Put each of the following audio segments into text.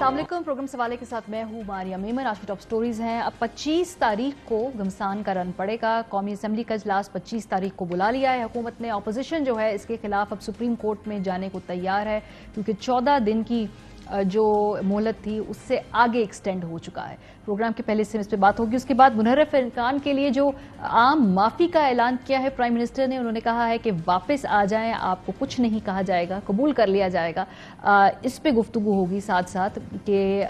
अस्सलाम वालेकुम। प्रोग्राम सवाले के साथ मैं हूँ मारिया मेमन। आज की टॉप स्टोरीज हैं। अब 25 तारीख को घमसान का रन पड़ेगा। कौमी असम्बली का इजलास 25 तारीख को बुला लिया है। हुकूमत ने अपोजिशन जो है इसके खिलाफ अब सुप्रीम कोर्ट में जाने को तैयार है, क्योंकि 14 दिन की जो मोहलत थी उससे आगे एक्सटेंड हो चुका है। प्रोग्राम के पहले से इस पर बात होगी। उसके बाद मुनर्रफ खान के लिए जो आम माफ़ी का ऐलान किया है प्राइम मिनिस्टर ने, उन्होंने कहा है कि वापस आ जाएं, आपको कुछ नहीं कहा जाएगा, कबूल कर लिया जाएगा। इस पे गुफ्तगू होगी साथ साथ कि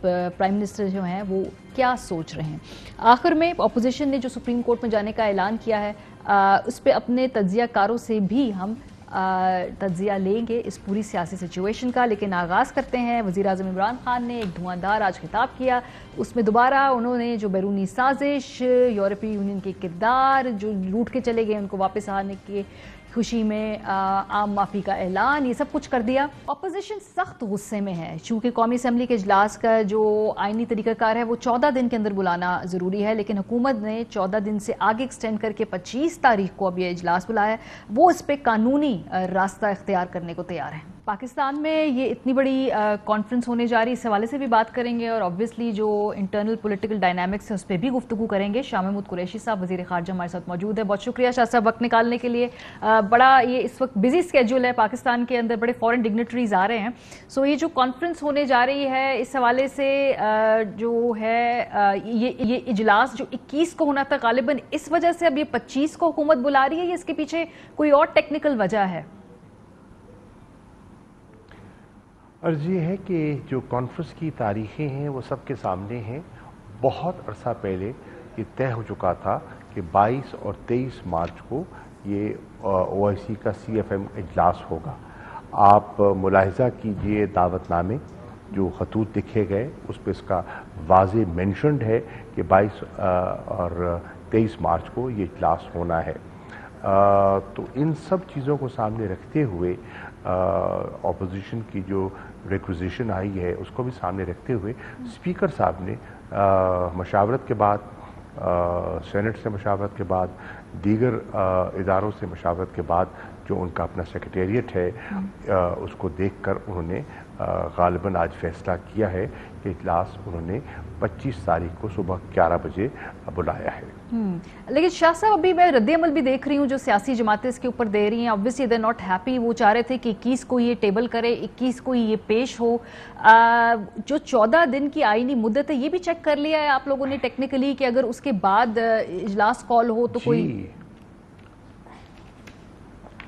प्राइम मिनिस्टर जो हैं वो क्या सोच रहे हैं। आखिर में अपोजिशन ने जो सुप्रीम कोर्ट में जाने का ऐलान किया है उस पर अपने तज्जियाकारों से भी हम तज्जिया लेंगे इस पूरी सियासी सिचुएशन का। लेकिन आगाज़ करते हैं। वज़ीर आज़म इमरान खान ने एक धुआंधार आज खिताब किया। उसमें दोबारा उन्होंने जो बैरूनी साजिश, यूरोपीय यूनियन के किरदार जो लूट के चले गए उनको वापस आने की खुशी में आम माफ़ी का ऐलान, ये सब कुछ कर दिया। अपोजिशन सख्त गुस्से में है, चूँकि कौमी असम्बली के इजलास का जो आइनी तरीक़ाकार है वो 14 दिन के अंदर बुलाना ज़रूरी है, लेकिन हुकूमत ने 14 दिन से आगे एक्सटेंड करके 25 तारीख को अब ये इजलास बुलाया है। वो इस पर कानूनी रास्ता इख्तियार करने को तैयार है। पाकिस्तान में ये इतनी बड़ी कॉन्फ्रेंस होने जा रही है, इस हवाले से भी बात करेंगे और ऑब्वियसली जो इंटरनल पॉलिटिकल डायनामिक्स है उस पर भी गुफ्तगू करेंगे। शाह महमूद कुरैशी साहब वज़ीर ख़ारजा हमारे साथ मौजूद है। बहुत शुक्रिया शाह साहब वक्त निकालने के लिए। बड़ा ये इस वक्त बिजी स्केड्यूल है पाकिस्तान के अंदर, बड़े फॉरेन डिग्नेटरीज आ रहे हैं। सो ये जो कॉन्फ्रेंस होने जा रही है इस हवाले से जो है ये इजलास जो 21 को होना था गालिबन, इस वजह से अब ये 25 को हुकूमत बुला रही है या इसके पीछे कोई और टेक्निकल वजह है? अर्ज़ ये है कि जो कॉन्फ्रेंस की तारीखें हैं वो सबके सामने हैं। बहुत अरसा पहले ये तय हो चुका था कि 22 और 23 मार्च को ये OIC का CFM इजलास होगा। आप मुलाहिज़ा कीजिए दावतनामे जो खतूत लिखे गए उस पर इसका वाज़े मेंशन्ड है कि 22 और 23 मार्च को ये इजलास होना है। तो इन सब चीज़ों को सामने रखते हुए अपोजिशन की जो रिक्विजिशन आई है उसको भी सामने रखते हुए स्पीकर साहब ने मशावरत के बाद, सेनेट से मशावरत के बाद, दीगर इदारों से मशावरत के बाद जो उनका अपना सेक्रेटेरिएट है उसको देखकर उन्होंने गालिबन आज फैसला किया है कि इजलास उन्होंने 25 तारीख को सुबह 11 बजे बुलाया है। लेकिन शाह साहब अभी मैं रद्द-ए-अमल भी देख रही हूँ जो सियासी जमातें इसके ऊपर दे रही हैं। Obviously they not happy. वो चाह रहे थे कि 21 को ये टेबल करे, 21 को ये पेश हो। जो 14 दिन की आईनी मुद्दत है ये भी चेक कर लिया है आप लोगों ने टेक्निकली कि अगर उसके बाद इजलास कॉल हो तो कोई?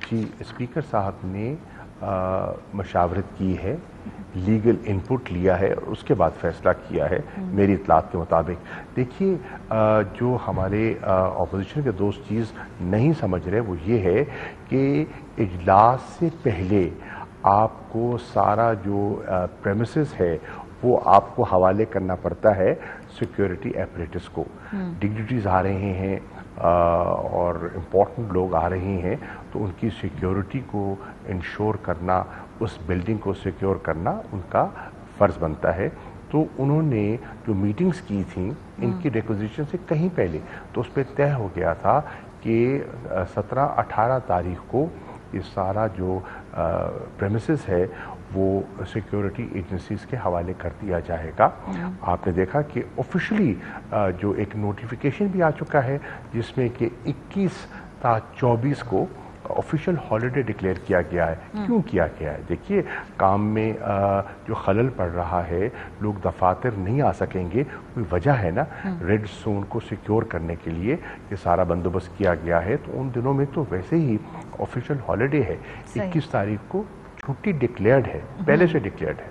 जी स्पीकर साहब ने मशावरत की है, लीगल इनपुट लिया है और उसके बाद फैसला किया है मेरी इतलात के मुताबिक। देखिए जो हमारे अपोजिशन के दोस्त चीज़ नहीं समझ रहे वो ये है कि इजलास से पहले आपको सारा जो प्रेमिसेस है वो आपको हवाले करना पड़ता है सिक्योरिटी एपरेटस को। डिग्निटरीज आ रहे हैं और इम्पोर्टेंट लोग आ रहे हैं तो उनकी सिक्योरिटी को इंश्योर करना, उस बिल्डिंग को सिक्योर करना उनका फ़र्ज़ बनता है। तो उन्होंने जो मीटिंग्स की थी इनकी रिक्विजिशन से कहीं पहले तो उस पर तय हो गया था कि 17-18 तारीख को ये सारा जो प्रेमिसेस है वो सिक्योरिटी एजेंसीज के हवाले कर दिया जाएगा। आपने देखा कि ऑफिशियली जो एक नोटिफिकेशन भी आ चुका है जिसमें कि 21 ता 24 को ऑफिशियल हॉलिडे डिक्लेयर किया गया है। क्यों किया गया है? देखिए काम में जो खलल पड़ रहा है, लोग दफातर नहीं आ सकेंगे, कोई वजह है ना। रेड जोन को सिक्योर करने के लिए ये सारा बंदोबस्त किया गया है। तो उन दिनों में तो वैसे ही ऑफिशियल हॉलिडे है। 21 तारीख को छुट्टी डिक्लेयर्ड है, पहले से डिक्लेयर्ड है।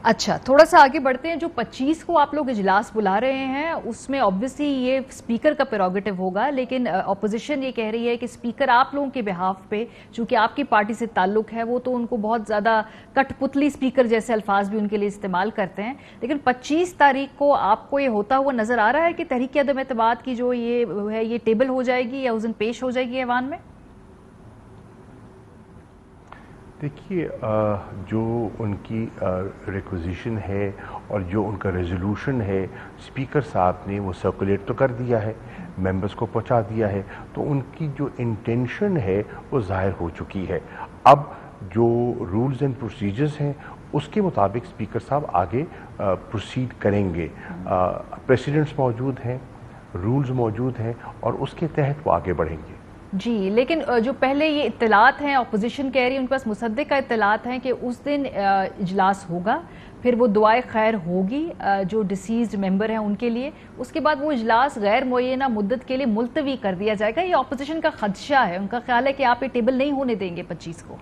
अच्छा, थोड़ा सा आगे बढ़ते हैं। जो 25 को आप लोग इजलास बुला रहे हैं उसमें ऑब्वियसली ये स्पीकर का प्रेरोगेटिव होगा, लेकिन अपोजिशन ये कह रही है कि स्पीकर आप लोगों के बिहाफ पे, चूंकि आपकी पार्टी से ताल्लुक है, वो तो उनको बहुत ज़्यादा कठपुतली स्पीकर जैसे अल्फाज भी उनके लिए इस्तेमाल करते हैं। लेकिन 25 तारीख को आपको ये होता हुआ नज़र आ रहा है कि तहरीक अदम एतमाद की जो ये है ये टेबल हो जाएगी या उस दिन पेश हो जाएगी ऐवान में? देखिए जो उनकी रिक्विजिशन है और जो उनका रेजोल्यूशन है स्पीकर साहब ने वो सर्कुलेट तो कर दिया है, मेंबर्स को पहुंचा दिया है, तो उनकी जो इंटेंशन है वो ज़ाहिर हो चुकी है। अब जो रूल्स एंड प्रोसीजर्स हैं اس کے مطابق اسپیکر صاحب آگے پروسیڈ کریں گے. پریسیڈنٹس موجود ہیں, رولز موجود ہیں, اور اس کے تحت وہ آگے بڑھیں گے. جی, لیکن جو پہلے یہ اطلاعات ہیں, اپوزیشن کہہ رہی ہے ان کے پاس مصدقہ اطلاعات ہیں کہ اس دن اجلاس ہوگا, پھر وہ دعائے خیر ہوگی جو ڈیسیزڈ ممبر ہیں ان کے لیے, اس کے بعد وہ اجلاس غیر معینہ مدت کے لیے ملتوی کر دیا جائے گا. یہ اپوزیشن کا خدشہ ہے, ان کا خیال ہے کہ آپ یہ ٹیبل نہیں ہونے دیں گے 25 کو.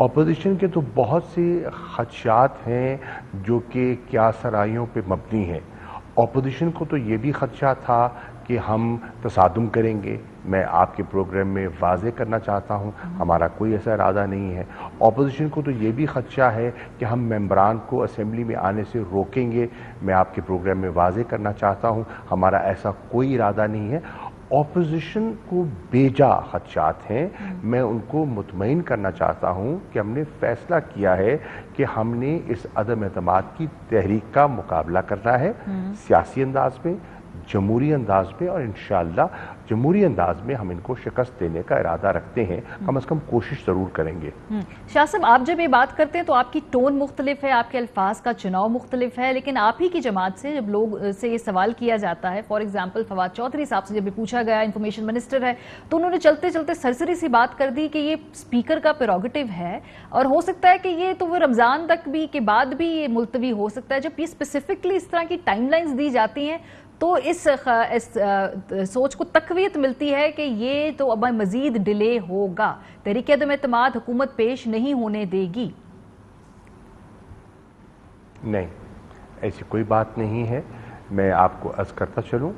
اپوزیشن کے تو بہت سے خدشات ہیں جو کہ کیا سرائیوں پہ مبنی ہیں. اپوزیشن کو تو یہ بھی خدشہ تھا کہ ہم تصادم کریں گے. میں آپ کے پروگرام میں واضح کرنا چاہتا ہوں ہمارا کوئی ایسا ارادہ نہیں ہے. اپوزیشن کو تو یہ بھی خدشہ ہے کہ ہم ممبران کو اسمبلی میں آنے سے روکیں گے. میں آپ کے پروگرام میں واضح کرنا چاہتا ہوں ہمارا ایسا کوئی ارادہ نہیں ہے. اپوزیشن کو بیجا خدشات ہیں. میں ان کو مطمئن کرنا چاہتا ہوں کہ ہم نے فیصلہ کیا ہے کہ ہم نے اس عدم اعتماد کی تحریک کا مقابلہ کرنا ہے سیاسی انداز میں, جمہوری انداز میں, اور انشاءاللہ جمہوری انداز میں ہم ان کو شکست دینے کا ارادہ رکھتے ہیں. کم از کم کوشش ضرور کریں گے. شاہ صاحب, آپ جب یہ بات کرتے ہیں تو آپ کی ٹون مختلف ہے, آپ کے الفاظ کا چناؤ مختلف ہے, لیکن آپ ہی کی جماعت سے جب لوگ سے یہ سوال کیا جاتا ہے, فار ایگزامپل فواد چودھری صاحب سے جب یہ پوچھا گیا, انفارمیشن منسٹر ہے, تو انہوں نے چلتے چلتے سرسری سی بات کر دی کہ یہ اسپیکر کا پریروگیٹو ہے اور ہو سکتا ہے کہ یہ تو وہ رمضان تک بھی کے بعد بھی یہ ملتوی ہو سکتا ہے. جب یہ اسپیسیفکلی اس طرح کی ٹائم لائنز دی جاتی ہیں تو اس سوچ کو تقویت ملتی ہے کہ یہ تو اب مزید ڈیلے ہوگا, تحریک عدم اعتماد حکومت پیش نہیں ہونے دے گی. نہیں, ایسی کوئی بات نہیں ہے. میں آپ کو عرض کرتا چلوں,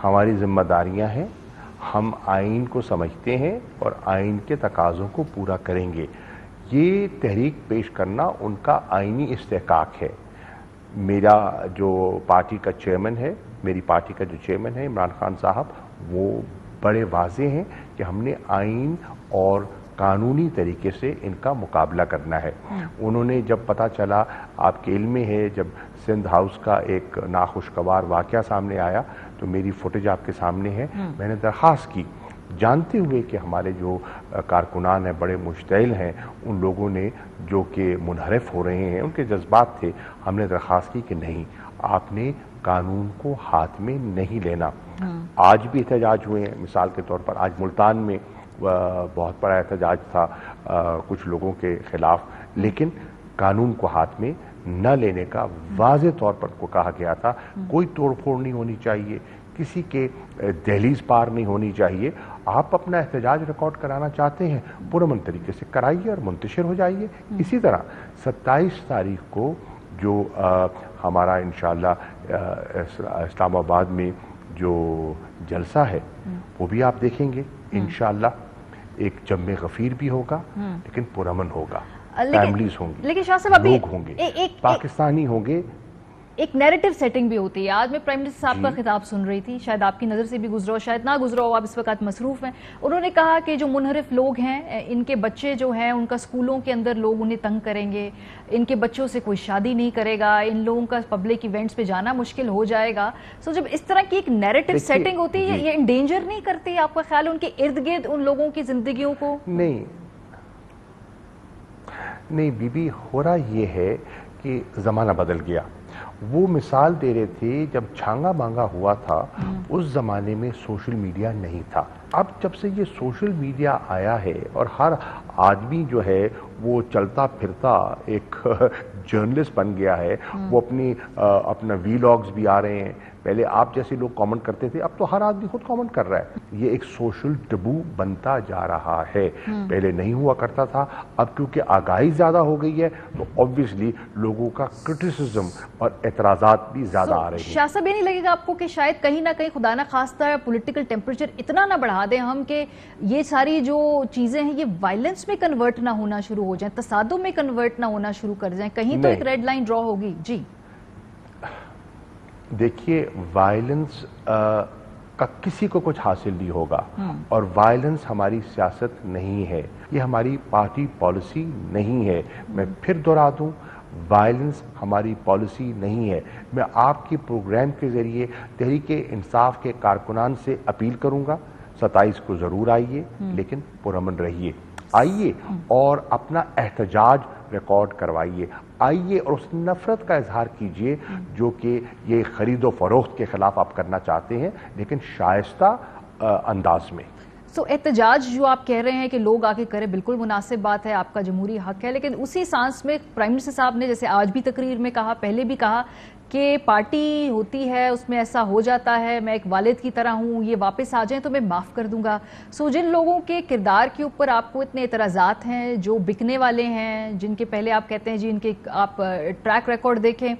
ہماری ذمہ داریاں ہیں, ہم آئین کو سمجھتے ہیں اور آئین کے تقاضوں کو پورا کریں گے. یہ تحریک پیش کرنا ان کا آئینی استحقاق ہے. میرا جو پارٹی کا چیئرمین ہے, میری پارٹی کا جو چیئرمین ہے عمران خان صاحب, وہ بڑے واضح ہیں کہ ہم نے آئین اور قانونی طریقے سے ان کا مقابلہ کرنا ہے. انہوں نے جب پتہ چلا, آپ کے علم میں ہے, جب سندھ ہاؤس کا ایک ناخوشگوار واقعہ سامنے آیا تو میری فوٹیج آپ کے سامنے ہے, میں نے درخواست کی, جانتے ہوئے کہ ہمارے جو کارکنان ہیں بڑے مشتعل ہیں, ان لوگوں نے جو کہ منحرف ہو رہے ہیں, ان کے جذبات تھے, ہم نے درخواست کی کہ نہیں, آپ نے قانون کو ہاتھ میں نہیں لینا. آج بھی احتجاج ہوئے ہیں, مثال کے طور پر آج ملتان میں بہت بڑا احتجاج تھا کچھ لوگوں کے خلاف, لیکن قانون کو ہاتھ میں نہ لینے کا واضح طور پر کو کہا گیا تھا. کوئی توڑ پھوڑ نہیں ہونی چاہیے, کسی کے دہلیز پار نہیں ہونی چاہیے. آپ اپنا احتجاج ریکارڈ کرانا چاہتے ہیں, پرامن طریقے سے کرائیے اور منتشر ہو جائیے. اسی طرح 27 تاریخ کو جو ہمارا انشاءاللہ اسلام آباد میں جو جلسہ ہے وہ بھی آپ دیکھیں گے انشاءاللہ. ایک جم غفیر بھی ہوگا لیکن پرامن ہوگا, فیملیز ہوں گی, لوگ ہوں گے, پاکستانی ہوں گے. ایک نیریٹو سیٹنگ بھی ہوتی ہے. آج میں پرائم منسٹر صاحب کا خطاب سن رہی تھی, شاید آپ کی نظر سے بھی گزرا ہو, شاید نہ گزرا ہو, آپ اس وقت مصروف ہیں. انہوں نے کہا کہ جو منحرف لوگ ہیں, ان کے بچے جو ہیں, ان کا اسکولوں کے اندر لوگ انہیں تنگ کریں گے, ان کے بچوں سے کوئی شادی نہیں کرے گا, ان لوگوں کا پبلک ایونٹس پہ جانا مشکل ہو جائے گا. سو جب اس طرح کی ایک نیریٹو سیٹنگ ہوتی ہے, یہ انڈینجر نہیں کرتی آپ کا خیال ان کے ارد گرد ان لوگوں کی زندگیوں کو؟ نہیں بی بی, ہو رہا یہ ہے کہ زمانہ بدل گیا. وہ مثال دے رہے تھے جب چھانگا مانگا ہوا تھا, اس زمانے میں سوشل میڈیا نہیں تھا. اب جب سے یہ سوشل میڈیا آیا ہے اور ہر آدمی جو ہے وہ چلتا پھرتا ایک جرنلسٹ بن گیا ہے, وہ اپنا ویلاگز بھی آ رہے ہیں. پہلے آپ جیسے لوگ کامنٹ کرتے تھے, اب تو ہر آدمی خود کامنٹ کر رہا ہے. یہ ایک سوشل ٹبو بنتا جا رہا ہے, پہلے نہیں ہوا کرتا تھا. اب کیونکہ آگاہی زیادہ ہو گئی ہے تو obviously لوگوں کا کرٹیسزم اور اعتراضات بھی زیادہ آ رہے ہیں. شاہ صاحب, یہ نہیں لگے گا آپ کو کہ شاید کہیں نہ کہیں خدا نہ خواستہ پولیٹیکل ٹیمپریچر اتنا نہ بڑھا دیں ہم کہ یہ ساری جو چیزیں ہیں یہ وائلنس میں کنورٹ نہ ہونا شروع ہو جائیں, تصادم میں کنورٹ نہ ہونا شروع کر جائیں؟ کہیں تو ایک ریڈ لائن ڈرا ہوگی. جی دیکھیے, وائلنس کا کسی کو کچھ حاصل نہیں ہوگا, اور وائلنس ہماری سیاست نہیں ہے, یہ ہماری پارٹی پالیسی نہیں ہے. میں پھر دہرا دوں, وائلنس ہماری پالیسی نہیں ہے. میں آپ کے پروگرام کے ذریعے تحریک انصاف کے کارکنان سے اپیل کروں گا, 27 کو ضرور آئیے, لیکن پرامن رہیے, آئیے اور اپنا احتجاج ریکارڈ کروائیے, آئیے اور اس نفرت کا اظہار کیجئے جو کہ یہ خرید و فروخت کے خلاف آپ کرنا چاہتے ہیں, لیکن شائستہ انداز میں. احتجاج جو آپ کہہ رہے ہیں کہ لوگ آگے کریں, بالکل مناسب بات ہے, آپ کا جمہوری حق ہے, لیکن اسی سانس میں پرائم منسٹر صاحب نے جیسے آج بھی تقریر میں کہا, پہلے بھی کہا کہ پارٹی ہوتی ہے اس میں ایسا ہو جاتا ہے, میں ایک والد کی طرح ہوں, یہ واپس آ جائیں تو میں معاف کر دوں گا. جن لوگوں کے کردار کے اوپر آپ کو اتنے اعتراضات ہیں, جو بکنے والے ہیں, جن کے پہلے آپ کہتے ہیں جی ان کے آپ ٹریک ریکارڈ دیکھیں,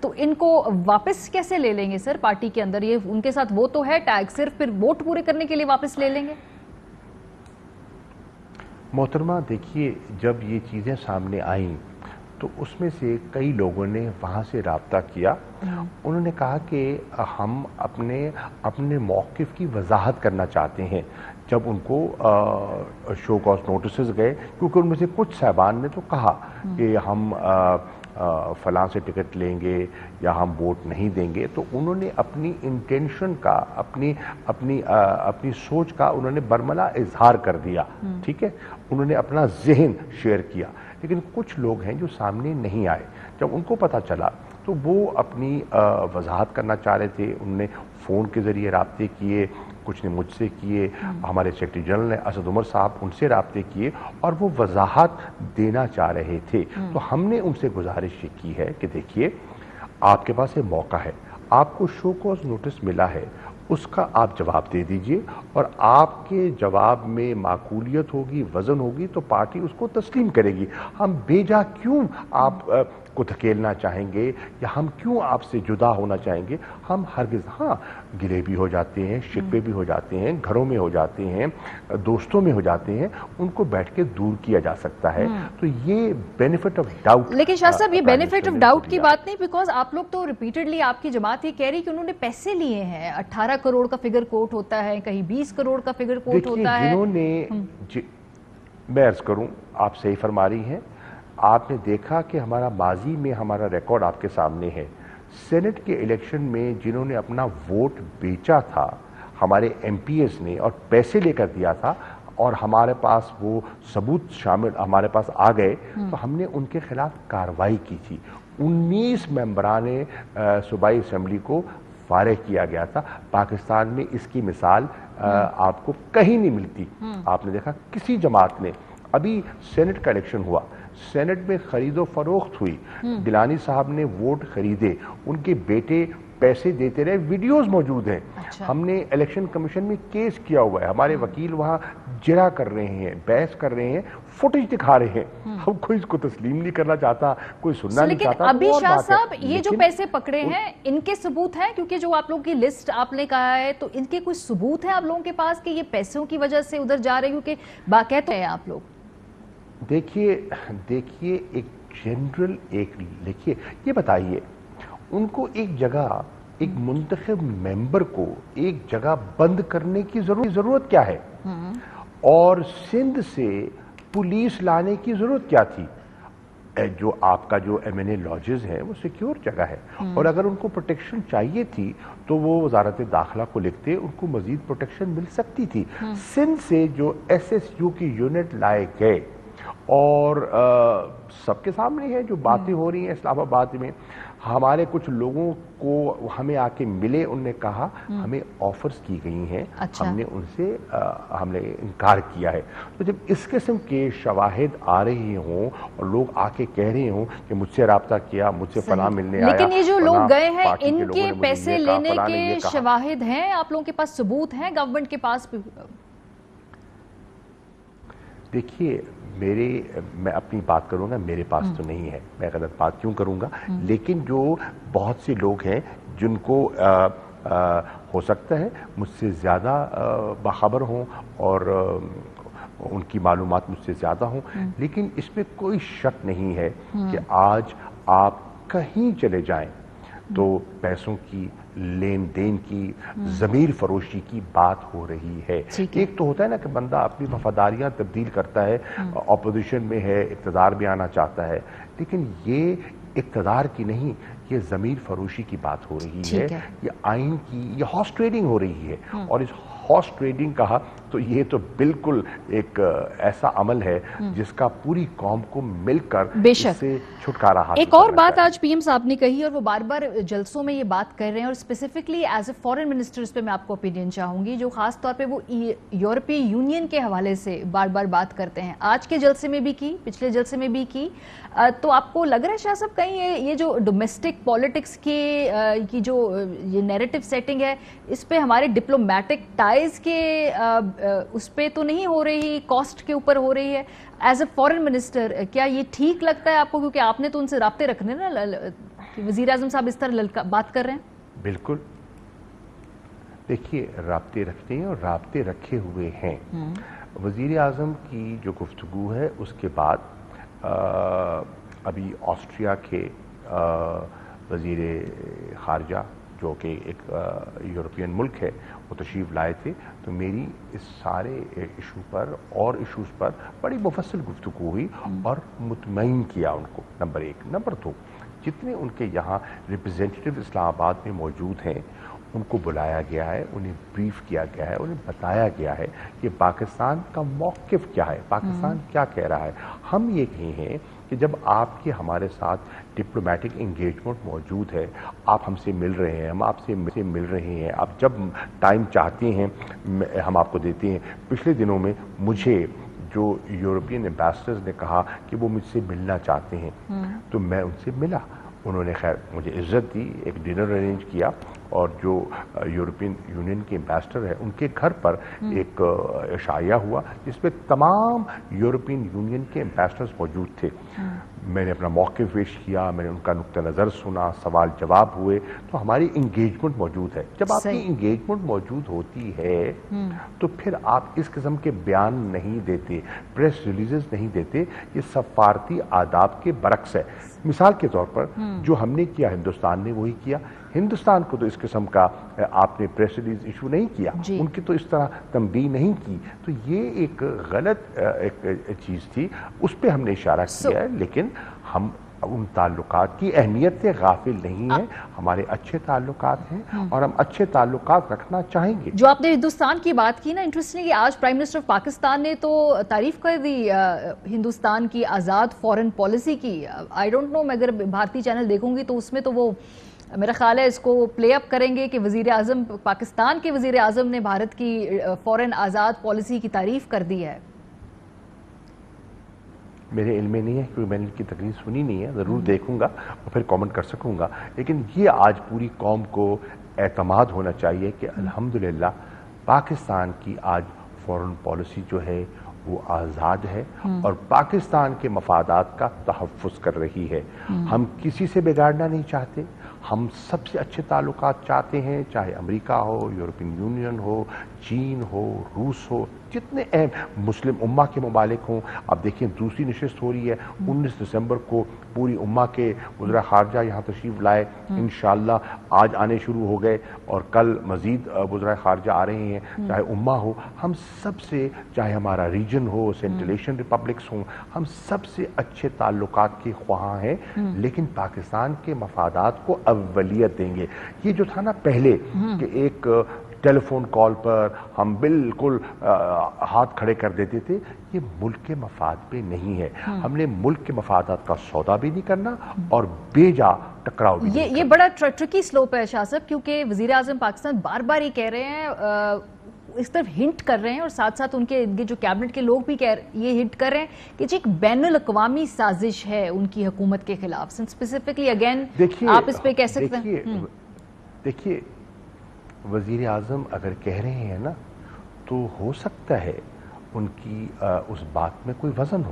تو ان کو واپس کیسے لے لیں گے سر پارٹی کے اندر؟ یہ ان کے ساتھ وہ تو ہے ٹیگ, صرف پھر ووٹ پورے کرنے کے لیے واپس لے لیں گے؟ محترمہ دیکھیے, جب یہ چیزیں سامنے آئیں تو اس میں سے کئی لوگوں نے وہاں سے رابطہ کیا. انہوں نے کہا کہ ہم اپنے موقف کی وضاحت کرنا چاہتے ہیں. جب ان کو شو کاز نوٹسز گئے, کیونکہ ان میں سے کچھ صاحبان نے تو کہا کہ ہم فلاں سے ٹکٹ لیں گے یا ہم ووٹ نہیں دیں گے, تو انہوں نے اپنی انٹینشن کا, اپنی سوچ کا انہوں نے برملا اظہار کر دیا. ٹھیک ہے, انہوں نے اپنا ذہن شیئر کیا. لیکن کچھ لوگ ہیں جو سامنے نہیں آئے. جب ان کو پتہ چلا تو وہ اپنی وضاحت کرنا چاہ رہے تھے. انہوں نے فون کے ذریعے رابطے کیے, کچھ نے مجھ سے کیے, ہمارے سیکرٹری جنرل نے اسد عمر صاحب ان سے رابطے کیے اور وہ وضاحت دینا چاہ رہے تھے. تو ہم نے ان سے گزارش یہ کی ہے کہ دیکھیے, آپ کے پاس یہ موقع ہے, آپ کو شو کاز نوٹس ملا ہے, اس کا آپ جواب دے دیجئے, اور آپ کے جواب میں معقولیت ہوگی, وزن ہوگی تو پارٹی اس کو تسلیم کرے گی. ہم بیجا کیوں آپ کو دھکیلنا چاہیں گے, یا ہم کیوں آپ سے جدا ہونا چاہیں گے؟ ہم ہرگز, ہاں گلے بھی ہو جاتے ہیں, شکوے بھی ہو جاتے ہیں, گھروں میں ہو جاتے ہیں, دوستوں میں ہو جاتے ہیں, ان کو بیٹھ کے دور کیا جا سکتا ہے. تو یہ بینیفٹ آف ڈاؤٹ. لیکن شاہ صاحب یہ بینیفٹ آف ڈاؤٹ کی بات نہیں, بیکاز آپ لوگ تو ریپیٹڈلی, آپ کی جماعت یہ کہہ رہی کہ انہوں نے پیسے لیے ہیں. 18 کروڑ کا فگر کوٹ ہوتا ہے, کہیں 20 کروڑ کا فگر کوٹ ہوتا ہے. جنہوں نے, میں عرض کروں, آپ صحیح فرما رہی ہیں. آپ نے دیکھا کہ ہمارا ماضی میں ہمارا ریکارڈ آپ کے سامنے ہے. سینٹ کے الیکشن میں جنہوں نے اپنا ووٹ بیچا تھا ہمارے ایم پی ایز نے, اور پیسے لے کر دیا تھا, اور ہمارے پاس وہ ثبوت شامل ہمارے پاس آ گئے, تو ہم نے ان کے خلاف کارروائی کی تھی. 19 ممبران صوبائی اسمبلی کو فارغ کیا گیا تھا. پاکستان میں اس کی مثال آپ کو کہیں نہیں ملتی. آپ نے دیکھا کسی جماعت نے, ابھی سینٹ کا الیکشن ہوا, سینٹ میں خرید و فروخت ہوئی, گیلانی صاحب نے ووٹ خریدے, ان کے بیٹے پیسے دیتے رہے, ویڈیوز موجود ہیں. ہم نے الیکشن کمیشن میں کیس کیا ہوا ہے, ہمارے وکیل وہاں جرا کر رہے ہیں, بحث کر رہے ہیں, فوٹیج دکھا رہے ہیں. ہم کوئی اس کو تسلیم نہیں کرنا چاہتا, کوئی سننا نہیں چاہتا. لیکن ابھی شاہ صاحب یہ جو پیسے پکڑے ہیں ان کے ثبوت ہیں؟ کیونکہ جو آپ لوگوں کی لسٹ آپ نے کہا ہے, تو ان کے کوئی ثبوت ہے آپ لوگوں کے پاس کہ یہ پیسوں کی وجہ سے ادھر جا رہے, کیونکہ باقاعدہ ہیں آپ لوگ؟ دیکھیے ایک جنرل, دیکھیے یہ بتائیے, ان کو ایک جگہ, ایک منتخب ممبر کو ایک جگہ بند کرنے کی ضرورت کیا ہے, اور سندھ سے پولیس لانے کی ضرورت کیا تھی؟ جو آپ کا جو ایم این اے لاجز ہے وہ سیکیور جگہ ہے, اور اگر ان کو پروٹیکشن چاہیے تھی تو وہ وزارت داخلہ کو لکھتے, ان کو مزید پروٹیکشن مل سکتی تھی. سندھ سے جو ایس ایس یو کی یونٹ لائے گئے, اور سب کے سامنے ہے جو باتیں ہو رہی ہیں اسلام آباد میں, ہمارے کچھ لوگوں کو ہمیں آ کے ملے, انہوں نے کہا ہمیں آفرز کی گئی ہیں, ہم نے ان سے ہم نے انکار کیا ہے. تو جب اس قسم کے شواہد آ رہے ہوں اور لوگ آ کے کہہ رہے ہوں کہ مجھ سے رابطہ کیا, مجھ سے فلاں ملنے آیا, لیکن یہ جو لوگ گئے ہیں ان کے پیسے لینے کے شواہد ہیں آپ لوگوں کے پاس, ثبوت ہیں گورنمنٹ کے پاس؟ دیکھیے میں اپنی بات کروں گا, میرے پاس تو نہیں ہے, میں غلط بات کیوں کروں گا. لیکن جو بہت سے لوگ ہیں جن کو ہو سکتا ہے مجھ سے زیادہ باخبر ہوں اور ان کی معلومات مجھ سے زیادہ ہوں, لیکن اس میں کوئی شک نہیں ہے کہ آج آپ کہیں چلے جائیں تو پیسوں کی لین دین کی, ضمیر فروشی کی بات ہو رہی ہے. ایک تو ہوتا ہے نا کہ بندہ اپنی وفاداریاں تبدیل کرتا ہے, اپوزیشن میں ہے, اقتدار میں آنا چاہتا ہے, لیکن یہ اقتدار کی نہیں, یہ ضمیر فروشی کی بات ہو رہی ہے, یہ آئین کی, یہ ہارس ٹریڈنگ ہو رہی ہے, اور اس हॉर्स ट्रेडिंग कहा तो ये तो बिल्कुल एक ऐसा अमल है जिसका पूरी कौम को मिलकर इससे छुटकारा हासिल एक और बात आज पीएम साहब ने कही और वो बार बार जलसों में ये बात कर रहे हैं और specifically as a foreign minister इस पे मैं आपको ओपिनियन चाहूंगी, जो खास तौर पे वो यूरोपीय यूनियन के हवाले से बार बार बात करते हैं। आज के जलसे में भी की, पिछले जलसे में भी की। तो आपको लग रहा है शाह साहब कहीं ये जो डोमेस्टिक पॉलिटिक्स की जो ये नैरेटिव सेटिंग है, इस पे हमारे डिप्लोमेटिक टाइज के उस पे तो नहीं हो रही, कॉस्ट के ऊपर हो रही है? एज ए फॉरेन मिनिस्टर क्या ये ठीक लगता है आपको, क्योंकि आपने तो उनसे राब्ते रखने ना कि वजीर आजम साहब इस तरह बात कर रहे हैं? बिल्कुल, देखिए राब्ते रखते हैं और राब्ते रखे हुए हैं। वजीर आजम की जो गुफ्तगू है उसके बाद अभी ऑस्ट्रिया के वजीर खारजा जो कि एक यूरोपियन मुल्क है वो तशरीफ़ लाए थे, तो मेरी इस सारे इशू पर और इशूज़ पर बड़ी मुफस्सल गुफ्तगू हुई और मुतमईन किया उनको, नंबर एक। नंबर दो, जितने उनके यहाँ रिप्रेजेंटेटिव इस्लामाबाद में मौजूद हैं उनको बुलाया गया है, उन्हें ब्रीफ किया गया है, उन्हें बताया गया है कि पाकिस्तान का मौक़िफ़ क्या है, पाकिस्तान क्या कह रहा है। हम ये कहे हैं कि जब आपके हमारे साथ डिप्लोमेटिक इंगेजमेंट मौजूद है, आप हमसे मिल रहे हैं, हम आपसे मिल रहे हैं, आप जब टाइम चाहते हैं हम आपको देते हैं। पिछले दिनों में मुझे जो यूरोपियन एम्बेसडर्स ने कहा कि वो मुझसे मिलना चाहते हैं, तो मैं उनसे मिला। उन्होंने खैर मुझे इज्जत दी, एक डिनर अरेंज किया और जो यूरोपियन यूनियन के एम्बेसडर है उनके घर पर एक इशाया हुआ जिसमें तमाम यूरोपियन यूनियन के एम्बेसडर्स मौजूद थे। मैंने अपना मौक़िफ़ पेश किया, मैंने उनका नुक्ता नज़र सुना, सवाल जवाब हुए, तो हमारी इंगेजमेंट मौजूद है। जब आपकी इंगेजमेंट मौजूद होती है तो फिर आप इस किस्म के बयान नहीं देते, प्रेस रिलीजेस नहीं देते, ये सफारती आदाब के बरक्स है। मिसाल के तौर पर जो हमने किया हिंदुस्तान ने वही किया। हिंदुस्तान को तो इस किस्म का आपने प्रेस रिलीज इशू नहीं किया, उनकी तो इस तरह तंबीह नहीं की, तो ये एक गलत एक चीज़ थी, उस पर हमने इशारा किया है। लेकिन हम उन ताल्लुकात की अहमियत से गाफिल नहीं है, हमारे अच्छे ताल्लुकात हैं और हम अच्छे ताल्लुकात रखना चाहेंगे। जो आपने हिंदुस्तान की बात की ना, इंटरेस्टिंग कि आज प्राइम मिनिस्टर ऑफ पाकिस्तान ने तो तारीफ कर दी हिंदुस्तान की आज़ाद फॉरेन पॉलिसी की। आई डोंट नो, मैं अगर भारतीय चैनल देखूंगी तो उसमें तो वो मेरा ख्याल है इसको प्ले अप करेंगे कि वजीर आजम, पाकिस्तान के वजीर आजम ने भारत की फॉरेन आज़ाद पॉलिसी की तारीफ कर दी है। मेरे इल्म में नहीं है क्योंकि मैंने इनकी तकरीर सुनी नहीं है, ज़रूर देखूंगा और फिर कमेंट कर सकूंगा। लेकिन ये आज पूरी कौम को एतमाद होना चाहिए कि अल्हम्दुलिल्लाह पाकिस्तान की आज फॉरेन पॉलिसी जो है वो आज़ाद है और पाकिस्तान के मफादात का तहफ़्फ़ुज़ कर रही है। हम किसी से बिगाड़ना नहीं चाहते, हम सबसे अच्छे ताल्लुकात चाहते हैं, चाहे अमेरिका हो, यूरोपियन यूनियन हो, चीन हो, रूस हो, जितने अहम मुस्लिम उम्मा के ममालिक हों। अब देखिए दूसरी नशिस्त हो रही है 19 दिसंबर को, पूरी उम्मा के वज़ीर ख़ारजा यहाँ तशरीफ़ लाए, इंशाअल्लाह आज आने शुरू हो गए और कल मज़ीद वज़ीर ख़ारजा आ रहे हैं। चाहे उम्मा हो, हम सबसे, चाहे हमारा रीजन हो, सेंट्रल एशियन रिपब्लिक्स हों, हम सबसे अच्छे ताल्लुकात के ख्वाहां हैं, लेकिन पाकिस्तान के मफादात को अव्वलियत देंगे। ये जो था ना पहले कि एक टेलीफोन कॉल पर हम बिल्कुल हाथ खड़े कर देते थे, ये मुल्क के मफाद पे नहीं है। हमने मुल्क के मफादात का सौदा भी नहीं करना और बेजा टकराव भी नहीं ये बड़ा ट्रिकी स्लोप है शाह साहब, क्योंकि वजीर आजम पाकिस्तान बार बार ये कह रहे हैं, इस तरफ हिंट कर रहे हैं और साथ साथ उनके जो कैबिनेट के लोग भी ये हिंट कर रहे हैं कि जी एक बैनुल अक़वामी साजिश है उनकी हुकूमत के खिलाफ। स्पेसिफिकली अगेन आप इस पे कह सकते हैं? देखिए वजीर आज़म अगर कह रहे हैं ना, तो हो सकता है उनकी उस बात में कोई वजन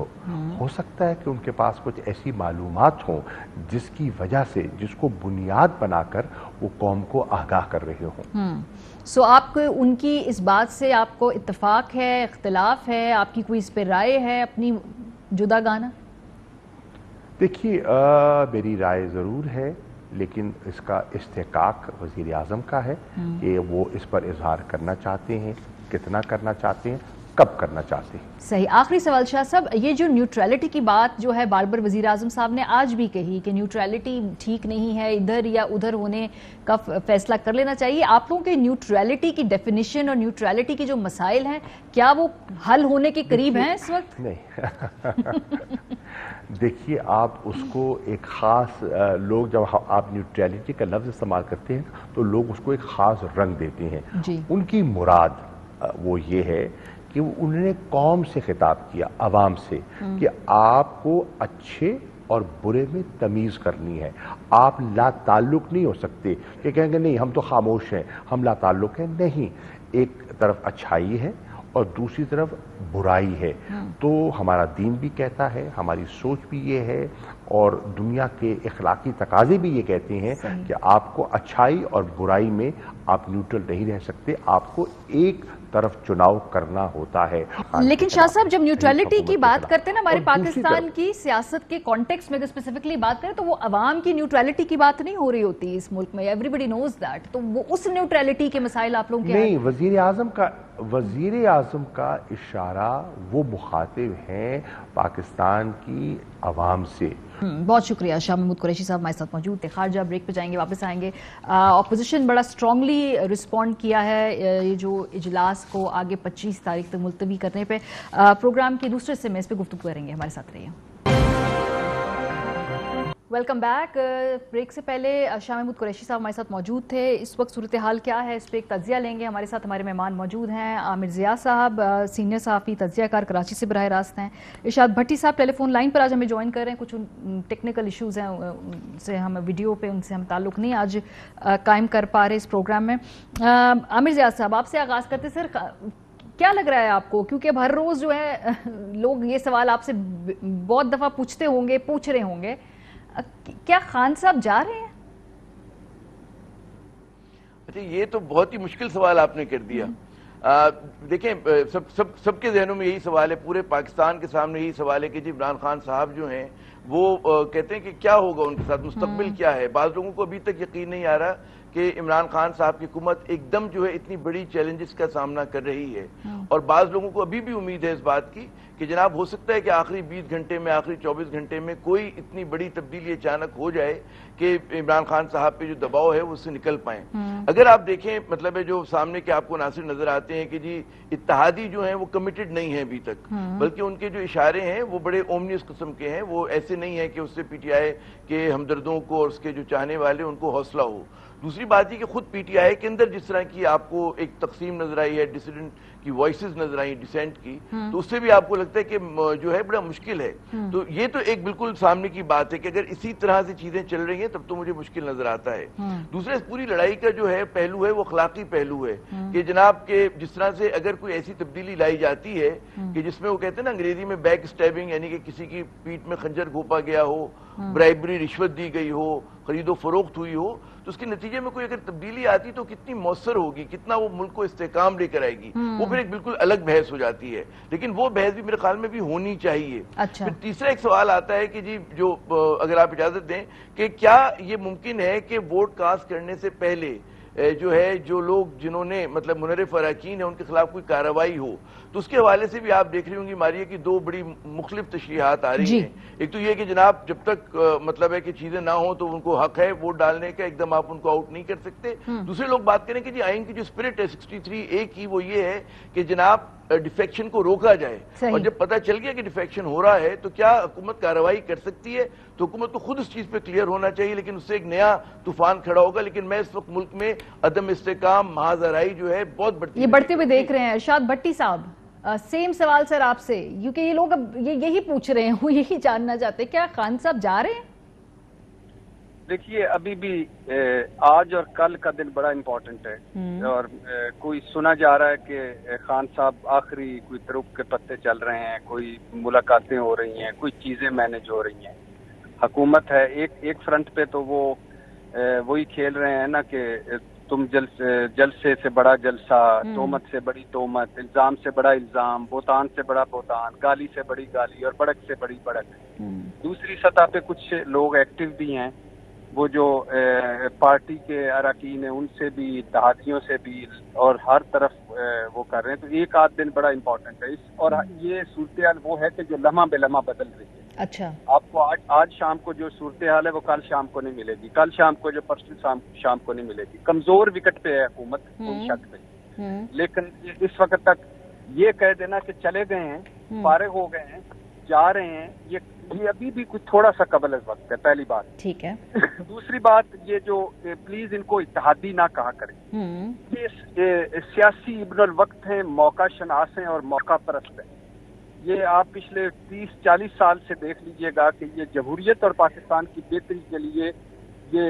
हो सकता है कि उनके पास कुछ ऐसी मालूमात हों जिसकी वजह से, जिसको बुनियाद बनाकर वो कौम को आगाह कर रहे हों। सो आपको उनकी इस बात से आपको इत्तेफाक है, इख्तिलाफ है, आपकी कोई इस पर राय है अपनी जुदागाना? देखिए मेरी राय ज़रूर है, लेकिन इसका इस्तेकाक वज़ीर आज़म का है कि वो इस पर इजहार करना चाहते हैं, कितना करना चाहते हैं, कब करना चाहते हैं। सही। आखिरी सवाल शाह साहब, ये जो न्यूट्रलिटी की बात जो है बार बार वजीर आजम साहब ने आज भी कही कि न्यूट्रलिटी ठीक नहीं है, इधर या उधर होने का फैसला कर लेना चाहिए, आप लोगों के न्यूट्रलिटी की डेफिनेशन और न्यूट्रलिटी के जो मसाइल हैं क्या वो हल होने के करीब हैं इस वक्त? नहीं देखिए, आप उसको एक ख़ास लोग जब आप न्यूट्रलिटी का लफ्ज़ इस्तेमाल करते हैं तो लोग उसको एक ख़ास रंग देते हैं जी। उनकी मुराद वो ये है कि उन्होंने कौम से खिताब किया, आवाम से, कि आपको अच्छे और बुरे में तमीज़ करनी है। आप ला ताल्लुक नहीं हो सकते कि कहेंगे नहीं हम तो खामोश हैं, हम ला ताल्लुक हैं। नहीं, एक तरफ अच्छाई है और दूसरी तरफ बुराई है। तो हमारा दीन भी कहता है, हमारी सोच भी ये है और दुनिया के इखलाकी तकाजे भी ये कहते हैं कि आपको अच्छाई और बुराई में आप न्यूट्रल नहीं रह सकते, आपको एक तरफ चुनाव करना होता है। लेकिन शाह साहब जब न्यूट्रलिटी की बात करते हैं ना हमारे पाकिस्तान की सियासत के कॉन्टेक्स्ट में अगर स्पेसिफिकली बात करें तो वो अवाम की न्यूट्रलिटी की बात नहीं हो रही होती इस मुल्क में, एवरीबडी नोज दैट। तो वो उस न्यूट्रलिटी के मसाइल आप लोगों के नहीं, वजीर आजम का इशारा वो मुखातिब हैं पाकिस्तान की अवाम से। बहुत शुक्रिया। शाह महमूद कुरैशी साहब हमारे साथ मौजूद थे। खारजा ब्रेक पे जाएंगे, वापस आएंगे। ऑपोजिशन बड़ा स्ट्रांगली रिस्पॉन्ड किया है ये जो इजलास को आगे 25 तारीख तक मुलतवी करने पे। प्रोग्राम के दूसरे हिस्से में इस पे गुफ्तगू करेंगे, हमारे साथ रहिए। Welcome back. ब्रेक से पहले शाह महमूद कुरैशी साहब हमारे साथ मौजूद थे। इस वक्त सूरत हाल क्या है इस पर एक तज्जिया लेंगे। हमारे साथ हमारे मेहमान मौजूद हैं। आमिर ज़िया साहब सीनियर सहाफ़ी तज्जियाकार कराची से बराह रास्त हैं। इरशाद भट्टी साहब टेलीफोन लाइन पर आज हमें ज्वाइन कर रहे हैं। कुछ टेक्निकल इशूज़ हैं, उनसे हम वीडियो पे उनसे हम ताल्लुक़ नहीं आज कायम कर पा रहे इस प्रोग्राम में। आमिर ज़िया साहब आपसे आगाज़ करते सर, क्या लग रहा है आपको, क्योंकि अब हर रोज़ जो है लोग ये सवाल आपसे बहुत दफ़ा पूछ रहे होंगे, क्या खान साहब जा रहे हैं? अच्छा, ये तो बहुत ही मुश्किल सवाल आपने कर दिया। देखें, सबके जहनों में यही सवाल है, पूरे पाकिस्तान के सामने यही सवाल है कि जी इमरान खान साहब जो हैं वो कहते हैं कि क्या होगा उनके साथ, मुस्तकबिल क्या है। बाज़ लोगों को अभी तक यकीन नहीं आ रहा कि इमरान खान साहब की हुकूमत एकदम जो है इतनी बड़ी चैलेंजेस का सामना कर रही है। और बाज़ लोगों को अभी भी उम्मीद है इस बात की कि जनाब हो सकता है कि आखिरी 20 घंटे में, आखिरी 24 घंटे में कोई इतनी बड़ी तब्दीली अचानक हो जाए कि इमरान खान साहब पे जो दबाव है वो उससे निकल पाए। अगर आप देखें, मतलब है जो सामने के आपको नासिर नजर आते हैं कि जी इत्तेहादी जो हैं वो कमिटेड नहीं है अभी तक, बल्कि उनके जो इशारे हैं वो बड़े ओमनियस किस्म के हैं। वो ऐसे नहीं है कि उससे पीटीआई के हमदर्दों को और उसके जो चाहने वाले उनको हौसला हो। दूसरी बात ये कि खुद पीटीआई के अंदर जिस तरह की आपको एक तकसीम नजर आई है, डिसिडेंट की वॉइसेस नजर आई, डिसेंट की, तो उससे भी आपको लगता है कि जो है बड़ा मुश्किल है। तो ये तो एक बिल्कुल सामने की बात है कि अगर इसी तरह से चीजें चल रही हैं तब तो मुझे मुश्किल नजर आता है। दूसरे पूरी लड़ाई का जो है पहलू है वो अखलाकी पहलू है कि जनाब के जिस तरह से अगर कोई ऐसी तब्दीली लाई जाती है कि जिसमें वो कहते हैं ना अंग्रेजी में बैक स्टैबिंग, यानी कि किसी की पीठ में खंजर घोंपा गया हो, ब्राइबरी रिश्वत दी गई हो, खरीदो फरोख्त हुई हो, तो उसके नतीजे में कोई अगर तब्दीली आती तो कितनी मौसर होगी, कितना वो मुल्क को इस्तेकाम लेकर आएगी, वो फिर एक बिल्कुल अलग बहस हो जाती है। लेकिन वो बहस भी मेरे ख्याल में भी होनी चाहिए। अच्छा। फिर तीसरा एक सवाल आता है कि जी जो अगर आप इजाजत दें कि क्या ये मुमकिन है कि वोट कास्ट करने से पहले जो है जो लोग जिन्होंने मतलब मुनर्रिफ अराकीन है उनके खिलाफ कोई कार्रवाई हो, तो उसके हवाले से भी आप देख रही होंगी मारिया की दो बड़ी मुख्तलिफ तशरीहात आ रही हैं। एक तो ये कि जनाब जब तक मतलब है कि चीजें ना हो तो उनको हक है वोट डालने का, एकदम आप उनको आउट नहीं कर सकते। दूसरे लोग बात करें कि जी आइन की जो स्पिरिट है 63A की, वो ये है कि जनाब डिफेक्शन को रोका जाए, और जब पता चल गया कि डिफेक्शन हो रहा है तो क्या हुकूमत कार्रवाई कर सकती है, तो हुकूमत को खुद उस चीज पे क्लियर होना चाहिए, लेकिन उससे एक नया तूफान खड़ा होगा। लेकिन मैं इस वक्त मुल्क में अदम इस्तेकाम, महाजराई जो है बहुत बढ़ते हुए देख रहे हैं। इरशाद भट्टी साहब सेम सवाल सर आपसे, क्योंकि ये लोग अब यही पूछ रहे हैं, वो यही जानना चाहते हैं क्या खान साहब जा रहे हैं? देखिए, अभी भी आज और कल का दिन बड़ा इम्पोर्टेंट है और कोई सुना जा रहा है कि खान साहब आखिरी कोई तरुप के पत्ते चल रहे हैं, कोई मुलाकातें हो रही हैं, कोई चीजें मैनेज हो रही हैं। हुकूमत है एक फ्रंट पे तो वो वही खेल रहे हैं ना कि तुम जलसे से बड़ा जलसा, तोमत से बड़ी तोमत, इल्जाम से बड़ा इल्जाम, बोतान से बड़ा बोतान, गाली से बड़ी गाली और बड़क से बड़ी बड़क। दूसरी सतह पे कुछ लोग एक्टिव भी हैं, वो जो पार्टी के अरकान हैं उनसे भी, इत्तेहादियों से भी और हर तरफ وہ کر رہے ہیں. تو ایک آدھ دن بڑا امپورٹنٹ ہے اور یہ صورتحال وہ ہے کہ جو لمحہ بے لمحہ بدل رہی ہے. اچھا, آپ کو آج شام کو جو صورتحال ہے وہ کل شام کو نہیں ملے گی, کل شام کو جو پرسوں شام کو نہیں ملے گی. کمزور وکٹ پہ ہے حکومت, کوئی شک نہیں, لیکن اس وقت تک یہ کہہ دینا کہ چلے گئے ہیں, فارغ ہو گئے ہیں, جا رہے ہیں, یہ ابھی بھی کچھ تھوڑا سا قبل از وقت ہے, پہلی بات. ٹھیک ہے. دوسری بات, یہ جو پلیز ان کو اتحادی نہ کہا کریں. یہ سیاسی ابن الوقت ہیں, موقع شناس ہیں اور موقع پرست ہیں. یہ آپ پچھلے 30-40 سال سے دیکھ لیجئے گا کہ یہ جمہوریت اور پاکستان کی بہتری کے لیے یہ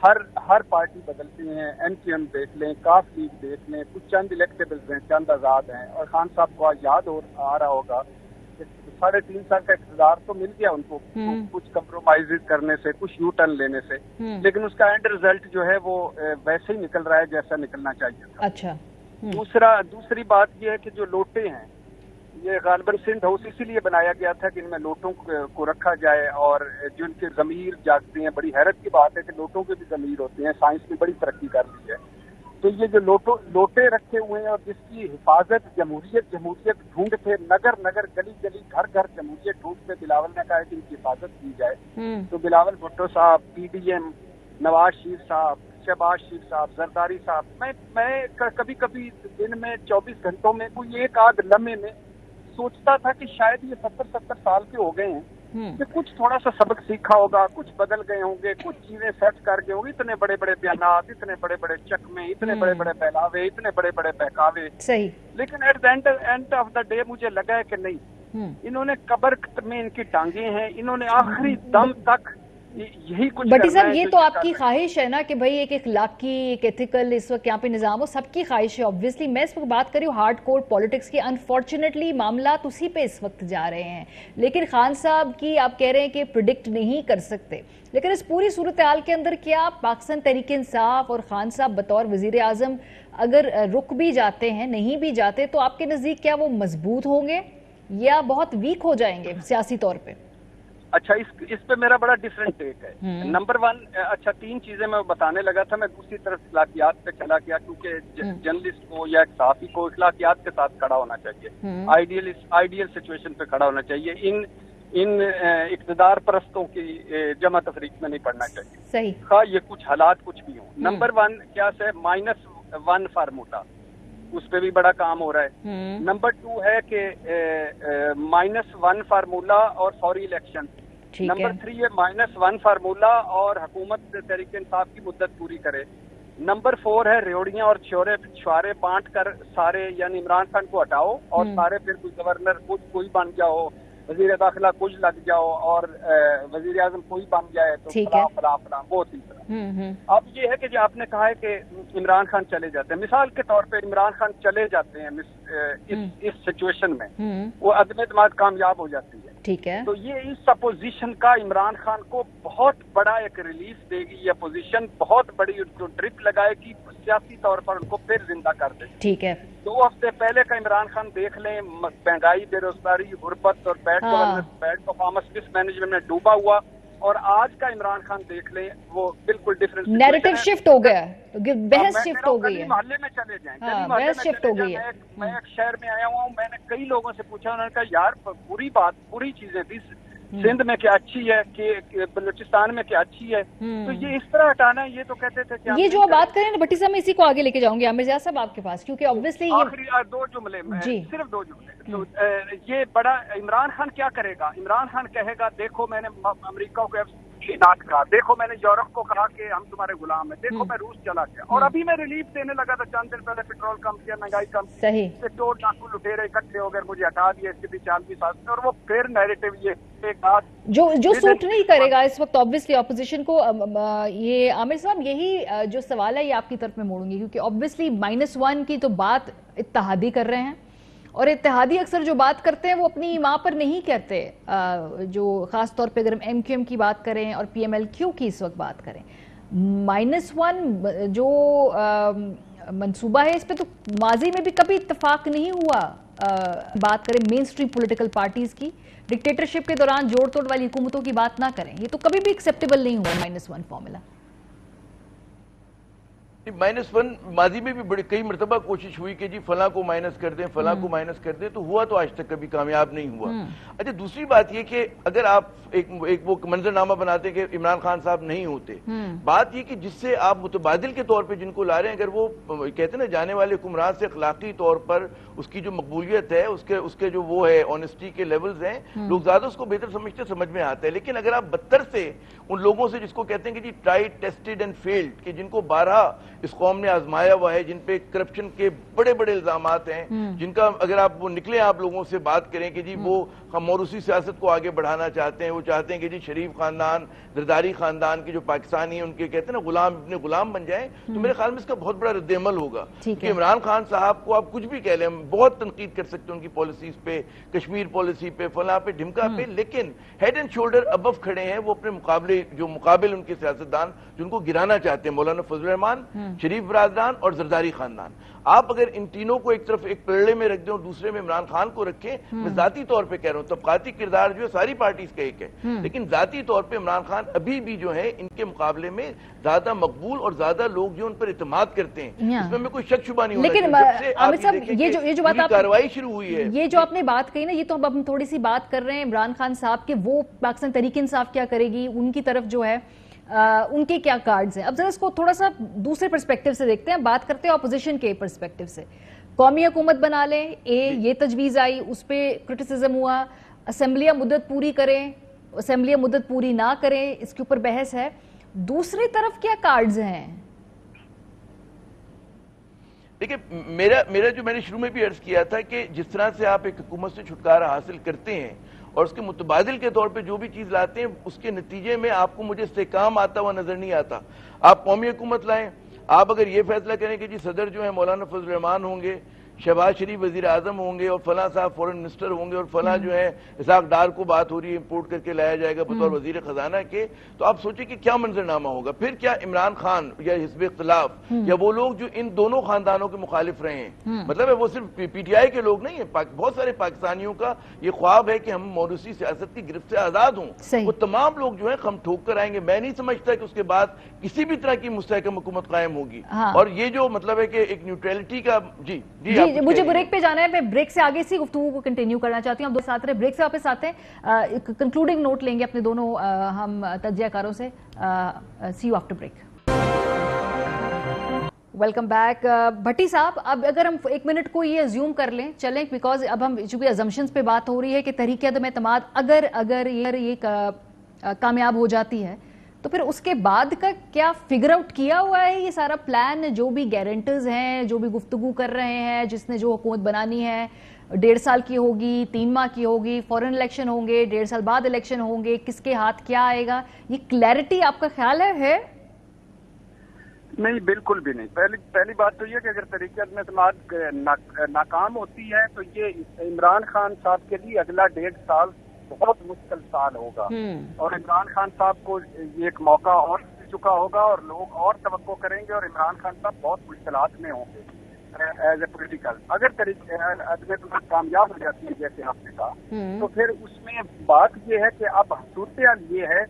ہر پارٹی بدلتی ہیں. این کے ایم دیکھ لیں, کاف لیگ دیکھ لیں, کچھ چند الیکٹیبلز ہیں, چند آزاد ہیں. اور خان صاحب کو یاد آ رہا ہوگا کہ 3.5 سال کا اقتدار تو مل گیا ان کو, کچھ کمپرومائز کرنے سے, کچھ یو ٹرن لینے سے, لیکن اس کا اینڈ ریزلٹ جو ہے وہ ویسے ہی نکل رہا ہے جیسا نکلنا چاہیے تھا. اچھا. دوسری بات یہ ہے کہ جو لوٹے ہیں, یہ غالباً سندھ ہاؤس اسی لیے بنایا گیا تھا کہ ان میں لوٹوں کو رکھا جائے اور جو ان کے ضمیر جاگتے ہیں. بڑی حیرت کی بات ہے کہ لوٹوں کے بھی ضمیر ہوتے ہیں, سائنس نے بڑی ترقی کر لی ہے. تو یہ جو لوٹے رکھے ہوئے ہیں اور جس کی حفاظت جمہوریت ڈھونڈتے, نگر گلی گھر جمہوریت ڈھونڈتے, بلاول نے کہا کہ ان کی حفاظت کی جائے. تو بلاول بھٹو صاحب, P D M, Nawaz Sharif صاحب, شہباز شریف صاحب, زرداری صاحب, میں کبھی کبھی دن میں 24 گھنٹوں میں کوئی ایک آدھ لمحے میں سوچتا تھا کہ شاید یہ 70 سال کے ہو گئے ہیں کہ کچھ تھوڑا سا سبق سیکھا ہوگا, کچھ بدل گئے ہوں گے, کچھ چیزیں سیٹ کر گئے ہوں گے. اتنے بڑے بڑے بیانات, اتنے بڑے بڑے چکمے, اتنے بڑے بڑے پہلاوے, اتنے بڑے بڑے بہکاوے. صحیح. لیکن at the end of the day مجھے لگا ہے کہ نہیں, انہوں نے قبر میں ان کی ٹانگیں ہیں, انہوں نے آخری دم تک یہی کچھ. بٹی صاحب, یہ تو آپ کی خواہش ہے نا کہ بھائی ایک اخلاقی, ایک ایتھیکل اس وقت یہاں پہ نظام ہو, سب کی خواہش ہے obviously. میں اس وقت بات کر رہی ہوں ہارڈ کور پالیٹکس کی. انفارچونیٹلی معاملات اسی پہ اس وقت جا رہے ہیں. لیکن خان صاحب کی آپ کہہ رہے ہیں کہ پریڈکٹ نہیں کر سکتے, لیکن اس پوری صورتحال کے اندر کیا پاکستان تحریک انصاف اور خان صاحب بطور وزیر اعظم اگر رک بھی جاتے ہیں, نہیں بھی جاتے, تو آپ کے نزدیک کیا وہ مضبوط ہوں گے یا بہت ویک ہو جائیں گے سیاسی طور پہ؟ اچھا, اس پہ میرا بڑا ڈیفرنٹ ٹیک ہے. نمبر 1, اچھا 3 چیزیں میں بتانے لگا تھا, میں دوسری طرف اخلاقیات پہ چلا گیا, کیونکہ جرنلسٹ کو یا ایک صحافی کو اخلاقیات کے ساتھ کھڑا ہونا چاہیے, آئیڈیل سچویشن پہ کھڑا ہونا چاہیے. ان اقتدار پرستوں کی جمع تفریق میں نہیں پڑنا چاہیے. صحیح. خواہ یہ کچھ حالات کچھ بھی ہوں. نمبر 1 کیا سے -1 فارمولا, اس پہ بھی بڑا کام ہو رہا ہے. نمبر 2 ہے کہ -1 فارمولا اور فوری الیکشن. نمبر 3 ہے -1 فارمولا اور حکومت تحریک انصاف کی مدت پوری کرے. نمبر 4 ہے ریوڑیاں اور چھوارے بانٹ کر سارے, یعنی عمران خان کو ہٹاؤ اور سارے پھر کوئی گورنر کوئی بن جاؤ, وزیر داخلہ کچھ لگ جاؤ اور وزیر اعظم کوئی بن جائے تو فلاں وہ تیسرا. اب یہ ہے کہ جو آپ نے کہا ہے کہ عمران خان چلے جاتے ہیں, مثال کے طور پہ عمران خان چلے جاتے ہیں اس سچویشن میں, وہ عدم اعتماد کامیاب ہو جاتی ہے. ٹھیک ہے. تو یہ اس اپوزیشن کا عمران خان کو بہت بڑا ایک ریلیف دے گی. یہ اپوزیشن بہت بڑی ان کو ڈرپ لگائے گی, سیاسی طور پر ان کو پھر زندہ کر دے. ٹھیک ہے. 2 ہفتے پہلے کا عمران خان دیکھ لیں, مہنگائی, بے روزگاری, غربت اور بیڈ پرفارمنس مس مینجمنٹ میں ڈوبا ہوا, اور آج کا عمران خان دیکھ لیں وہ بالکل ڈفرنٹ نیریٹو شفٹ ہو گیا ہے, بحث شفٹ ہو گئی ہے. محلے میں چلے جائیں, بحث شفٹ ہو گئی ہے. میں ایک شہر میں آیا ہوا ہوں, میں نے کئی لوگوں سے پوچھا, انہوں نے کہا یار بری چیزیں تھی, سندھ میں کیا اچھی ہے, کہ بلوچستان میں کیا اچھی ہے, تو یہ اس طرح ہٹانا ہے. یہ تو کہتے تھے کہ یہ جو بات کریں نا بٹی صاحب, میں اسی کو آگے لے کے جاؤں گی عامر زیاد صاحب آپ کے پاس, کیونکہ obviously آخری 2 جملے, صرف 2 جملے. تو یہ بڑا عمران خان کیا کرے گا؟ عمران خان کہے گا دیکھو میں نے امریکہ کو کہا, دیکھو میں نے یورپ کو کہا کہ ہم تمہارے غلام ہیں, دیکھو میں روس چلا گیا, اور ابھی میں ریلیف دینے لگا تھا چند دن پہلے, پیٹرول کم کیا, مہنگائی کم, ٹور ڈاکو لٹیرے اکٹھے ہو گئے, مجھے ہٹا دیا, اس کے بھی 40 سال, اور وہ پھر نیریٹو یہ ایک بات جو سوٹ نہیں کرے گا اس وقت obviously اپوزیشن کو. یہ عامر صاحب یہی جو سوال ہے یہ آپ کی طرف میں موڑوں گی, کیونکہ obviously -1 کی تو بات اتحادی کر رہے ہیں, اور اتحادی اکثر جو بات کرتے ہیں وہ اپنی ماں پر نہیں کہتے. جو خاص طور پہ اگر ہم ایم کیو ایم کی بات کریں اور پی ایم ایل کیو کی اس وقت بات کریں, -1 جو منصوبہ ہے اس پہ تو ماضی میں بھی کبھی اتفاق نہیں ہوا. بات کریں مین سٹریم پولیٹیکل پارٹیز کی, ڈکٹیٹرشپ کے دوران جوڑ توڑ والی حکومتوں کی بات نہ کریں, یہ تو کبھی بھی ایکسیپٹیبل نہیں ہوا -1 فارمولا. -1 माजी में भी बड़ी कई मरतबा कोशिश हुई कि जी फलां को माइनस कर दें, फलां को माइनस कर दें, तो हुआ तो आज तक कभी कामयाब नहीं हुआ। अच्छा, दूसरी बात ये कि अगर आप एक वो मंजरनामा बनाते कि इमरान खान साहब नहीं होते, बात ये कि जिससे आप मुतबादिल के तौर पे जिनको ला रहे हैं, अगर वो कहते हैं ना जाने वाले हुक्मरान से अखलाकी तौर पर उसकी जो मकबूलियत है, उसके जो वो है ऑनेस्टी के लेवल्स हैं, लोग ज्यादा उसको बेहतर समझते समझ में आता है। लेकिन अगर आप बदतर से उन लोगों से जिसको कहते हैं कि जी ट्राइड टेस्टेड एंड फेल्ड, कि जिनको 12 इस कौम ने आजमाया हुआ है, जिन पे करप्शन के बड़े बड़े इल्जामात हैं, जिनका अगर आप वो निकले आप लोगों से बात करें कि जी वो हम मौरूसी सियासत को आगे बढ़ाना चाहते हैं, वो चाहते हैं कि जी शरीफ खानदान, जरदारी खानदान की जो पाकिस्तानी है उनके कहते हैं ना गुलाम अपने गुलाम बन जाएं, तो मेरे ख्याल में इसका बहुत बड़ा रद्द-ए-अमल होगा। कि इमरान खान साहब को आप कुछ भी कह लें, हम बहुत तनकीद कर सकते हैं उनकी पॉलिसीज पे, कश्मीर पॉलिसी पे, फला पे, ढिमका पे, लेकिन हेड एंड शोल्डर अबव खड़े हैं वो अपने मुकाबले जो मुकाबिल उनके सियासतदान जिनको गिराना चाहते हैं, मौलाना फजल रहमान, शरीफ बरादरान और जरदारी खानदान। आप अगर इन तीनों को एक तरफ एक पलड़े में रख दें और दूसरे में इमरान खान को रखें, मैं जाती तौर पे कह रहा हूं, तबकाती किरदार जो है सारी पार्टीज का एक है, लेकिन जाती तौर पे इमरान खान अभी भी जो है इनके मुकाबले में ज्यादा मकबूल और ज्यादा लोग जो उन पर इत्मीनाद करते हैं, इसमें मैं कोई शक शुबा नहीं होना। लेकिन आमिर साहब, ये जो बात कार्रवाई शुरू हुई है, ये जो आपने बात कही ना, ये तो अब हम थोड़ी सी बात कर रहे हैं इमरान खान साहब के, वो पाकिस्तान तहरीक इंसाफ क्या करेगी, उनकी तरफ जो है उनके क्या कार्ड्स हैं। अब जरा इसको थोड़ा सा दूसरे पर्सपेक्टिव से देखते हैं, बात करते हैं अपोजिशन के पर्सपेक्टिव से। कौमी हुकूमत बना लें, ये तजवीज आई, उस पर क्रिटिसिज्म हुआ, असेंबलियां मुद्दत पूरी करें, असेंबलियां मुद्दत पूरी ना करें, इसके ऊपर बहस है। दूसरी तरफ क्या कार्ड्स हैं? देखिए, मेरा जो मैंने शुरू में भी अर्ज किया था कि जिस तरह से आप एक हुकूमत से छुटकारा हासिल करते हैं और उसके मुतबादिल के तौर पे जो भी चीज लाते हैं, उसके नतीजे में आपको मुझे इस्तेकाम आता हुआ नजर नहीं आता। आप कौमी हुकूमत लाएं, आप अगर ये फैसला करें कि जी सदर जो है मौलाना फजल रहमान होंगे, शहबाज शरीफ वजीर आजम होंगे और फला साहब फॉरेन मिनिस्टर होंगे और फला जो है इसाक डार को बात हो रही है इंपोर्ट करके लाया जाएगा बतौर वजीर खजाना के, तो आप सोचिए कि क्या मंजरनामा होगा। फिर क्या इमरान खान या हिज़्ब इख्तिलाफ या वो लोग जो इन दोनों खानदानों के मुखालिफ रहे हैं, मतलब है वो सिर्फ पीटीआई के लोग नहीं है, बहुत सारे पाकिस्तानियों का ये ख्वाब है कि हम मौरूसी सियासत की गिरफ्त से आजाद हों, वो तमाम लोग जो है खम ठोक कर आएंगे। मैं नहीं समझता कि उसके बाद किसी भी तरह की मुस्तहकम हुकूमत कायम होगी। और ये जो मतलब है कि एक न्यूट्रलिटी का जी मुझे ब्रेक पे जाना है, मैं ब्रेक से आगे इसी गुफ्तगू को कंटिन्यू करना चाहती हूँ। हम दो साथ रहे, ब्रेक से वापस आते हैं, कंक्लूडिंग नोट लेंगे अपने दोनों हम तज्जियाकारों से। See you after break. Welcome back. Bhatti sahab, अब अगर हम एक मिनट को ये अज्यूम कर लें, चलें, बिकॉज अब हम चूंकि अजम्पशंस पे बात हो रही है कि तहरीक अदम एतमाद अगर ये कामयाब हो जाती है, तो फिर उसके बाद का क्या फिगर आउट किया हुआ है ये सारा प्लान? जो भी गारंटर्स हैं, जो भी गुफ्तगू कर रहे हैं, जिसने जो हुकूमत बनानी है 1.5 साल की होगी, 3 माह की होगी, फॉरेन इलेक्शन होंगे, 1.5 साल बाद इलेक्शन होंगे, किसके हाथ क्या आएगा, ये क्लैरिटी आपका ख्याल है? नहीं, बिल्कुल भी नहीं। पहली बात तो ये कि अगर तहरीक अदम एतमाद नाकाम होती है तो ये इमरान खान साहब के लिए अगला 1.5 साल बहुत मुश्किल साल होगा और इमरान खान साहब को ये एक मौका और मिल चुका होगा और लोग और तवक्को करेंगे और इमरान खान साहब बहुत मुश्किलात में होंगे एज ए पॉलिटिकल। अगर तहरीक अदम एतमाद कामयाब हो जाती है जैसे आपने कहा, तो फिर उसमें बात ये है कि अब सूरत ये है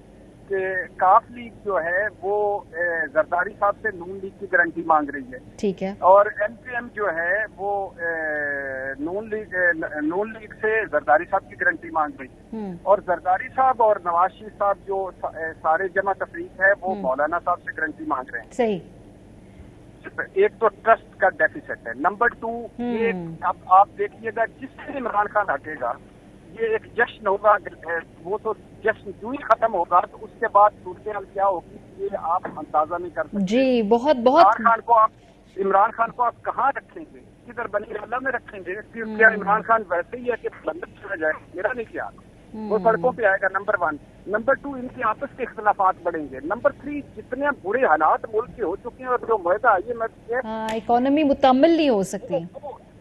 कि काफ लीग जो है वो जरदारी साहब से नून लीग की गारंटी मांग रही है, ठीक है, और एमपीएम जो है वो नून लीग से जरदारी साहब की गारंटी मांग रही है, और जरदारी साहब और नवाज शरीफ साहब जो सारे जमा तफरीक है वो मौलाना साहब से गारंटी मांग रहे हैं। सही। एक तो ट्रस्ट का डेफिसिट है। नंबर 2, ये अब आप देखिएगा जिससे इमरान खान हटेगा ये एक जश्न होगा, वो तो जश्न जो ही खत्म होगा तो उसके बाद सूरत हाल क्या होगी ये आप अंदाजा नहीं कर सकते। जी, बहुत इमरान खान को आप कहाँ रखेंगे, किधर बनी अल्लाह में रखेंगे? क्या इमरान खान वैसे ही है कि लंदन चला जाए? मेरा नहीं ख्याल, वो सड़कों पे आएगा। नंबर 1। नंबर 2, इनके आपस के इख्तिलाफात बढ़ेंगे। नंबर 3, जितने बुरे हालात मुल्क के हो चुके हैं और जो मुआहदा ये इकोनॉमी मुतम्मिल नहीं हो सकती,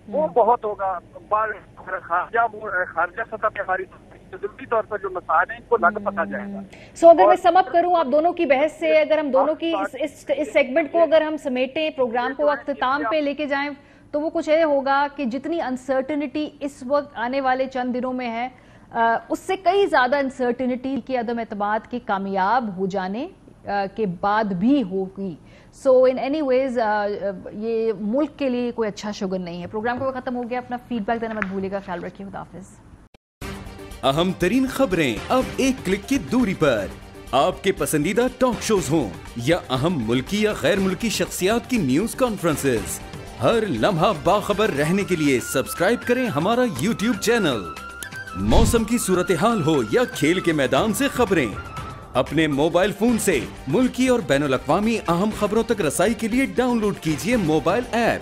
वो बहुत होगा। खारजा सतह पे हमारी जरूरी तौर पर जो मसाले हैं इनको लग पता जाएगा। सो अगर मैं समअप करूं आप दोनों की बहस से, अगर हम दोनों की इस सेगमेंट को अगर हम समेटें, प्रोग्राम को अख्ताम पे लेके जाएं, तो वो कुछ ये होगा कि जितनी अनसर्टेनिटी इस वक्त आने वाले चंद दिनों में है, उससे कई ज्यादा अनसर्टेनिटी की अदम एतमाद के कामयाब हो जाने کے بعد بھی ہوگی. سو ان اینی ویز یہ ملک کے لیے کوئی اچھا شگن نہیں ہے. پروگرام کو ختم ہو گیا. اپنا فیڈ بیک دینا مت بھولیے گا. خیال رکھیے. خدا حافظ. اہم ترین خبریں اب ایک کلک کی دوری پر. آپ کے پسندیدہ ٹاک شوز ہوں یا اہم ملکی یا غیر ملکی شخصیات کی نیوز کانفرنسز، ہر لمحہ باخبر رہنے کے لیے سبسکرائب کریں ہمارا YouTube چینل. موسم کی صورتحال ہو یا کھیل کے میدان سے خبریں، اپنے موبائل فون سے ملکی اور بین الاقوامی اہم خبروں تک رسائی کے لیے ڈاؤن لوڈ کیجیے موبائل ایپ.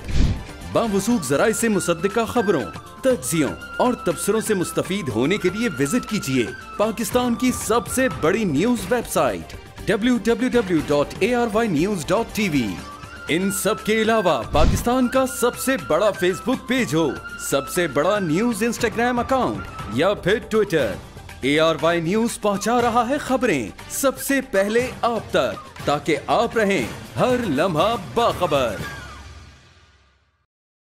باوثوق ذرائع سے مصدقہ خبروں، تجزیوں اور تبصروں سے مستفید ہونے کے لیے وزٹ کیجیے پاکستان کی سب سے بڑی نیوز ویب سائٹ www.arYnews.tv. ان سب کے علاوہ پاکستان کا سب سے بڑا فیس بک پیج ہو، سب سے بڑا نیوز انسٹاگرام اکاؤنٹ یا پھر ٹویٹر، ARY نیوز پہنچا رہا ہے خبریں سب سے پہلے آپ تک، تاکہ آپ رہیں ہر لمحہ باخبر.